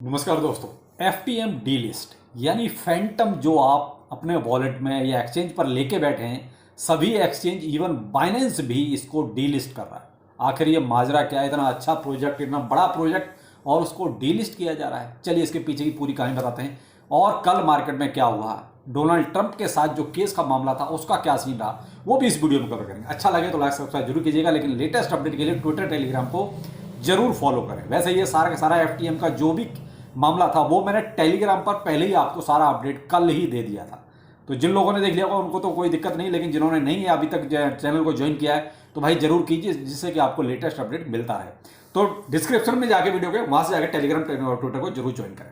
नमस्कार दोस्तों। FTM D list यानी फैंटम जो आप अपने वॉलेट में या एक्सचेंज पर लेके बैठे हैं, सभी एक्सचेंज इवन बाइनेंस भी इसको डी लिस्ट कर रहा है। आखिर ये माजरा क्या है? इतना अच्छा प्रोजेक्ट, इतना बड़ा प्रोजेक्ट और उसको डी लिस्ट किया जा रहा है। चलिए इसके पीछे की पूरी कहानी बताते हैं और कल मार्केट में क्या हुआ, डोनाल्ड ट्रंप के साथ जो केस का मामला था उसका क्या सीन रहा, वो भी इस वीडियो में कवर करेंगे। अच्छा लगे तो लाइक सब्सक्राइब जरूर कीजिएगा, लेकिन लेटेस्ट अपडेट के लिए ट्विटर टेलीग्राम को जरूर फॉलो करें। वैसे ये सारा का सारा FTM का जो भी मामला था वो मैंने टेलीग्राम पर पहले ही आपको सारा अपडेट कल ही दे दिया था, तो जिन लोगों ने देख लिया होगा उनको तो कोई दिक्कत नहीं, लेकिन जिन्होंने नहीं अभी तक चैनल को ज्वाइन किया है तो भाई जरूर कीजिए, जिससे कि आपको लेटेस्ट अपडेट मिलता रहे। तो डिस्क्रिप्शन में जाके वीडियो के वहां से जाकर टेलीग्राम ट्विटर को जरूर ज्वाइन करें।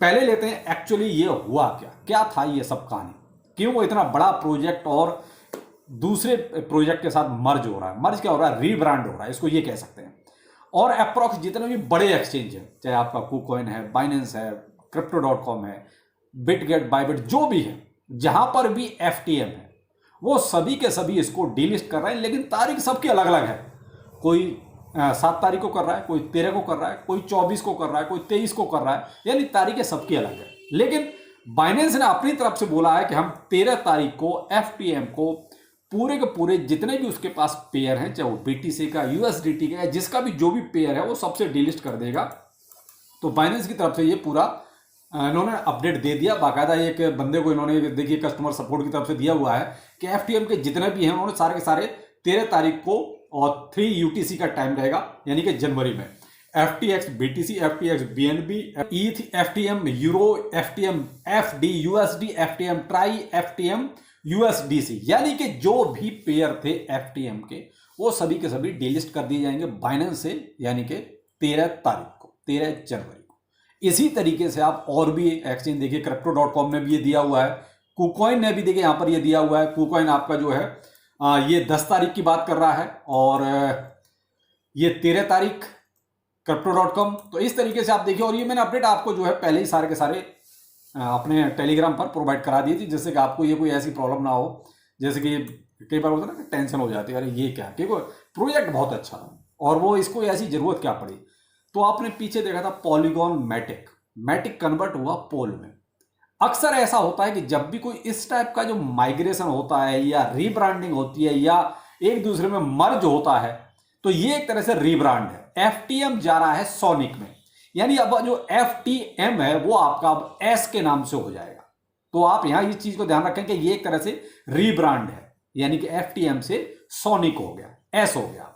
पहले लेते हैं एक्चुअली ये हुआ क्या था ये सब कहानी, क्यों वो इतना बड़ा प्रोजेक्ट और दूसरे प्रोजेक्ट के साथ मर्ज हो रहा है। मर्ज क्या हो रहा है? रीब्रांड हो रहा है, इसको ये कह सकते हैं। और अप्रॉक्स जितने भी बड़े एक्सचेंज है, चाहे आपका KuCoin है, बाइनेंस है, crypto.com है, बिटगेट, बाइबिट, जो भी है, जहां पर भी FTM है वो सभी के सभी इसको डीलिस्ट कर रहे हैं। लेकिन तारीख सबकी अलग अलग है। कोई 7 तारीख को कर रहा है, कोई 13 को कर रहा है, कोई 24 को कर रहा है, कोई 23 को कर रहा है, यानी तारीखें सबकी अलग है। लेकिन बाइनेंस ने अपनी तरफ से बोला है कि हम 13 तारीख को FTM को पूरे के पूरे जितने भी उसके पास पेयर हैं, चाहे वो BTC का, USDT का, जिसका भी जो भी पेयर है वो सबसे डिलिस्ट कर देगा। तो बाइनेंस की तरफ से ये पूरा इन्होंने अपडेट दे दिया। बाकायदा एक बंदे को इन्होंने देखिए कस्टमर सपोर्ट की तरफ से दिया हुआ है कि FTM के जितने भी हैं उन्होंने सारे के सारे 13 तारीख को और 3 UTC का टाइम रहेगा, यानी कि जनवरी में FTX BTC, FTX BNB, ETH, FTM euro, FTM FD USD, FTM try, FTM USDC, यानी कि जो भी पेयर थे FTM के वो सभी के सभी डिलिस्ट कर दिए जाएंगे बाइनेंस से, यानी कि 13 तारीख को, 13 जनवरी को। इसी तरीके से आप और भी एक्सचेंज देखिए, crypto.com ने भी ये दिया हुआ है, KuCoin ने भी देखिए यहां पर ये दिया हुआ है। KuCoin आपका जो है ये 10 तारीख की बात कर रहा है और ये 13 तारीख crypto.com। तो इस तरीके से आप देखिए, और ये मैंने अपडेट आपको जो है पहले ही सारे के सारे अपने टेलीग्राम पर प्रोवाइड करा दी थी, जिससे कि आपको ये कोई ऐसी प्रॉब्लम ना हो। जैसे कि कई बार होता है ना, टेंशन हो जाती है, अरे ये क्या, क्योंकि प्रोजेक्ट बहुत अच्छा था और वो इसको ऐसी जरूरत क्या पड़ी। तो आपने पीछे देखा था पॉलीगॉन मैटिक कन्वर्ट हुआ पोल में। अक्सर ऐसा होता है कि जब भी कोई इस टाइप का जो माइग्रेशन होता है या रीब्रांडिंग होती है या एक दूसरे में मर्ज होता है, तो ये एक तरह से रीब्रांड है। FTM जा रहा है सोनिक में, यानी अब जो FTM है वो आपका अब S के नाम से हो जाएगा। तो आप यहां इस चीज को ध्यान रखें कि ये एक तरह से रीब्रांड है, यानी कि FTM से सोनिक हो गया, S हो गया।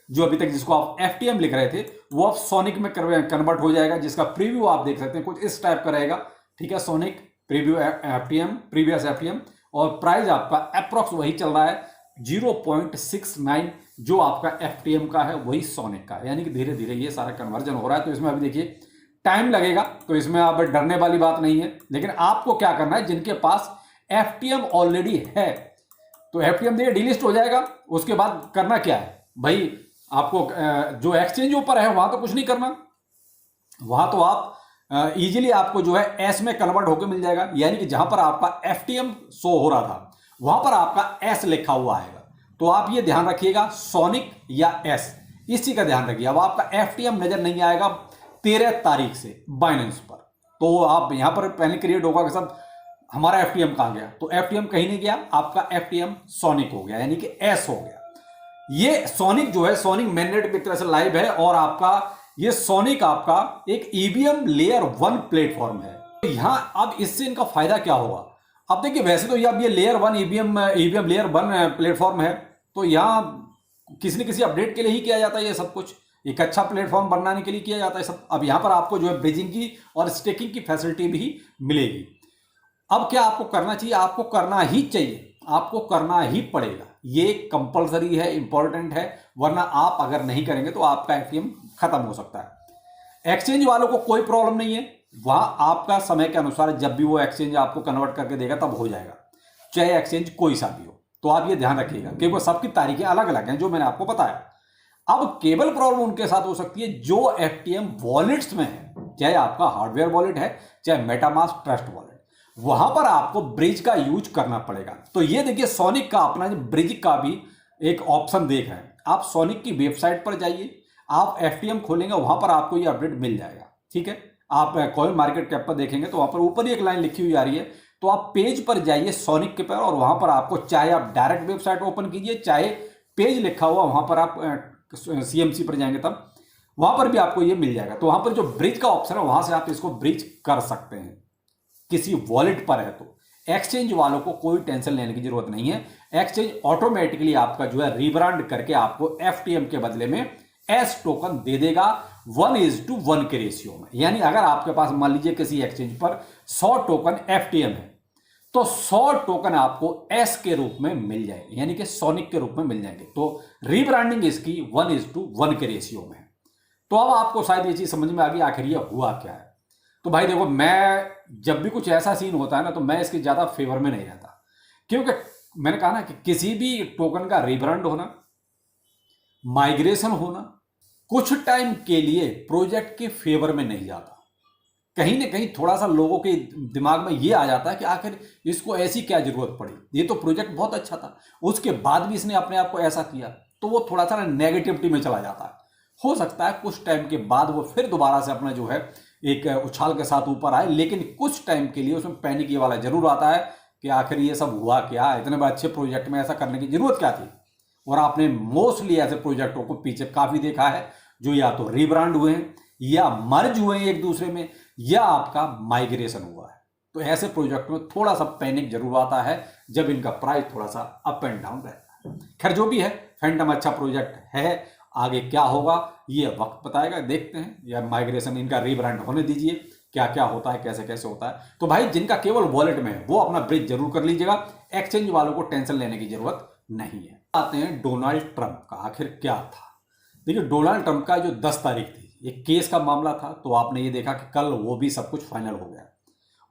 जो अभी तक जिसको आप FTM लिख रहे थे वो अब सोनिक में कन्वर्ट हो जाएगा, जिसका प्रीव्यू आप देख सकते हैं कुछ इस टाइप का रहेगा। ठीक है, sonic preview FTM, previous FTM, और प्राइस आपका अप्रॉक्स वही चल रहा है 0.69, जो आपका FTM का है वही सोनिक का है। यानी कि धीरे धीरे ये सारा कन्वर्जन हो रहा है। तो इसमें अभी देखिए टाइम लगेगा, तो इसमें आप डरने वाली बात नहीं है। लेकिन आपको क्या करना है, जिनके पास FTM ऑलरेडी है, तो FTM देखिए डिलिस्ट हो जाएगा। उसके बाद करना क्या है भाई, आपको जो एक्सचेंज ऊपर है वहां तो कुछ नहीं करना, वहां तो आप इजीली आपको जो है S में कन्वर्ट होकर मिल जाएगा। यानी कि जहां पर आपका FTM शो हो रहा था वहां पर आपका S लिखा हुआ आएगा। तो आप ये ध्यान रखिएगा, सोनिक या S, इसी का ध्यान रखिए। अब आपका FTM नजर नहीं आएगा 13 तारीख से बाइनेंस पर, तो आप यहां पर पहले क्रिएट होगा कि सब हमारा FTM कहां गया, तो FTM कहीं नहीं गया, आपका FTM सोनिक हो गया, यानी कि S हो गया। ये सोनिक जो है, सोनिक मेननेट भी एक तरह से लाइव है, और आपका ये सोनिक आपका एक EVM लेयर 1 प्लेटफॉर्म है। तो यहां अब इससे इनका फायदा क्या होगा? अब देखिए, वैसे तो ये लेयर 1 EVM लेयर 1 प्लेटफॉर्म है, तो यहां किसी न किसी अपडेट के लिए ही किया जाता है ये सब कुछ, एक अच्छा प्लेटफॉर्म बनाने के लिए किया जाता है सब। अब यहां पर आपको जो है ब्रिजिंग की और स्टेकिंग की फैसिलिटी भी मिलेगी। अब क्या आपको करना चाहिए? आपको करना ही चाहिए, आपको करना ही पड़ेगा, ये कंपलसरी है, इंपॉर्टेंट है, वरना आप अगर नहीं करेंगे तो आपका FTM खत्म हो सकता है। एक्सचेंज वालों को कोई प्रॉब्लम नहीं है, वहां आपका समय के अनुसार जब भी वो एक्सचेंज आपको कन्वर्ट करके देगा तब हो जाएगा, चाहे एक्सचेंज कोई सा भी हो। तो आप ये ध्यान रखिएगा, क्योंकि सबकी तारीखें अलग अलग हैं, जो मैंने आपको बताया। अब केवल प्रॉब्लम उनके साथ हो सकती है जो FTM वॉलेट्स में है, चाहे आपका हार्डवेयर वॉलेट है, चाहे मेटामास्क ट्रस्ट वॉलेट, वहां पर आपको ब्रिज का यूज करना पड़ेगा। तो ये देखिए, सोनिक का अपना ब्रिज का भी एक ऑप्शन देख रहे हैं। आप सोनिक की वेबसाइट पर जाइए, आप FTM खोलेंगे, वहां पर आपको ये अपडेट मिल जाएगा। ठीक है, आप कॉइन मार्केट कैप पर देखेंगे तो वहां पर ऊपर ही एक लाइन लिखी हुई आ रही है, तो आप पेज पर जाइए सोनिक के पर, और वहां पर आपको चाहे आप डायरेक्ट वेबसाइट ओपन कीजिए, चाहे पेज लिखा हुआ वहां पर आप CMC पर जाएंगे तब वहां पर भी आपको ये मिल जाएगा। तो वहां पर जो ब्रिज का ऑप्शन है वहां से आप इसको ब्रिज कर सकते हैं। किसी वॉलेट पर है तो एक्सचेंज वालों को कोई टेंशन लेने की जरूरत नहीं है। एक्सचेंज ऑटोमेटिकली आपका जो है रिब्रांड करके आपको FTM के बदले में S टोकन दे देगा 1:1 के रेशियो में। यानी अगर आपके पास मान लीजिए किसी एक्सचेंज पर 100 टोकन FTM है तो 100 टोकन आपको S के रूप में मिल जाएंगे, यानी कि सोनिक के रूप में मिल जाएंगे। तो रीब्रांडिंग इसकी 1:1 के रेशियो में है। तो अब आपको शायद ये चीज समझ में आ गई आखिर ये हुआ क्या है। तो भाई देखो, मैं जब भी कुछ ऐसा सीन होता है ना तो मैं इसके ज्यादा फेवर में नहीं रहता, क्योंकि मैंने कहा ना कि किसी भी टोकन का रीब्रांड होना, माइग्रेशन होना कुछ टाइम के लिए प्रोजेक्ट के फेवर में नहीं जाता। कहीं ना कहीं थोड़ा सा लोगों के दिमाग में ये आ जाता है कि आखिर इसको ऐसी क्या जरूरत पड़ी, ये तो प्रोजेक्ट बहुत अच्छा था, उसके बाद भी इसने अपने आप को ऐसा किया, तो वो थोड़ा सा नेगेटिविटी में चला जाता है। हो सकता है कुछ टाइम के बाद वो फिर दोबारा से अपना जो है एक उछाल के साथ ऊपर आए, लेकिन कुछ टाइम के लिए उसमें पैनिक ये वाला जरूर आता है कि आखिर ये सब हुआ क्या, इतने बड़े अच्छे प्रोजेक्ट में ऐसा करने की जरूरत क्या थी। और आपने मोस्टली ऐसे प्रोजेक्टों को पीछे काफी देखा है जो या तो रीब्रांड हुए हैं, या मर्ज हुए हैं एक दूसरे में, या आपका माइग्रेशन हुआ है। तो ऐसे प्रोजेक्ट में थोड़ा सा पैनिक जरूर आता है जब इनका प्राइस थोड़ा सा अप एंड डाउन रहता है। खैर जो भी है, फैंटम अच्छा प्रोजेक्ट है, आगे क्या होगा ये वक्त बताएगा, देखते हैं। या माइग्रेशन इनका रीब्रांड होने दीजिए, क्या क्या होता है, कैसे कैसे होता है। तो भाई जिनका केवल वॉलेट में है वो अपना ब्रिज जरूर कर लीजिएगा, एक्सचेंज वालों को टेंशन लेने की जरूरत नहीं है। आते हैं डोनाल्ड ट्रंप का, आखिर क्या था। देखिए, डोनाल्ड ट्रंप का जो 10 तारीख थी एक केस का मामला था, तो आपने ये देखा कि कल वो भी सब कुछ फाइनल हो गया।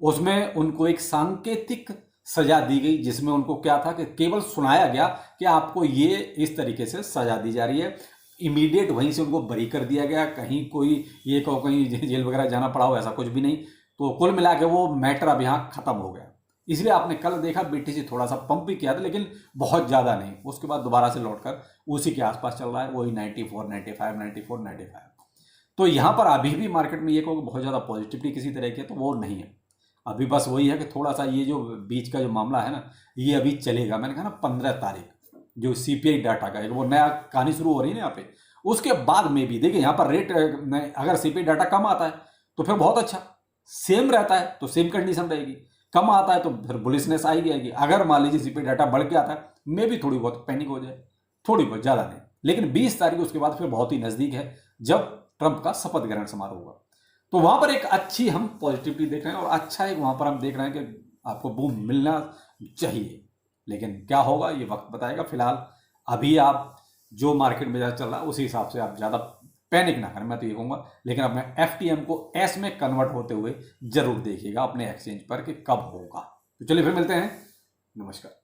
उसमें उनको एक सांकेतिक सजा दी गई, जिसमें उनको क्या था कि केवल सुनाया गया कि आपको ये इस तरीके से सजा दी जा रही है, इमीडिएट वहीं से उनको बरी कर दिया गया। कहीं कोई ये कहो कहीं जेल वगैरह जाना पड़ा हो, ऐसा कुछ भी नहीं। तो कुल मिला के वो मैटर अब यहाँ खत्म हो गया। इसलिए आपने कल देखा BTC थोड़ा सा पंप भी किया था, लेकिन बहुत ज़्यादा नहीं। उसके बाद दोबारा से लौटकर उसी के आसपास चल रहा है, वही 94, 95, 94, 95। तो यहाँ पर अभी भी मार्केट में ये कहो बहुत ज़्यादा पॉजिटिविटी किसी तरह की है तो वो नहीं है। अभी बस वही है कि थोड़ा सा ये जो बीच का जो मामला है ना, ये अभी चलेगा। मैंने कहा ना 15 तारीख जो CPI डाटा का वो नया कहानी शुरू हो रही है ना यहाँ पे, उसके बाद में भी देखिए यहाँ पर रेट अगर CPI डाटा कम आता है तो फिर बहुत अच्छा, सेम रहता है तो सेम कंडीशन रहेगी, कम आता है तो फिर बुलिशनेस आएगी। अगर मान लीजिए CPI डाटा बढ़ के आता है, मे भी थोड़ी बहुत पैनिक हो जाए, थोड़ी बहुत, ज़्यादा नहीं। लेकिन 20 तारीख उसके बाद फिर बहुत ही नज़दीक है जब ट्रंप का शपथ ग्रहण समारोह होगा। तो वहां पर एक अच्छी हम पॉजिटिविटी देख रहे हैं, और अच्छा एक वहां पर हम देख रहे हैं कि आपको बूम मिलना चाहिए। लेकिन क्या होगा ये वक्त बताएगा। फिलहाल अभी आप जो मार्केट में ज़्यादा चल रहा है उसी हिसाब से आप ज़्यादा पैनिक ना करें, मैं तो ये कहूँगा। लेकिन अपने FTM को S में कन्वर्ट होते हुए जरूर देखिएगा अपने एक्सचेंज पर कि कब होगा। तो चलिए फिर मिलते हैं, नमस्कार।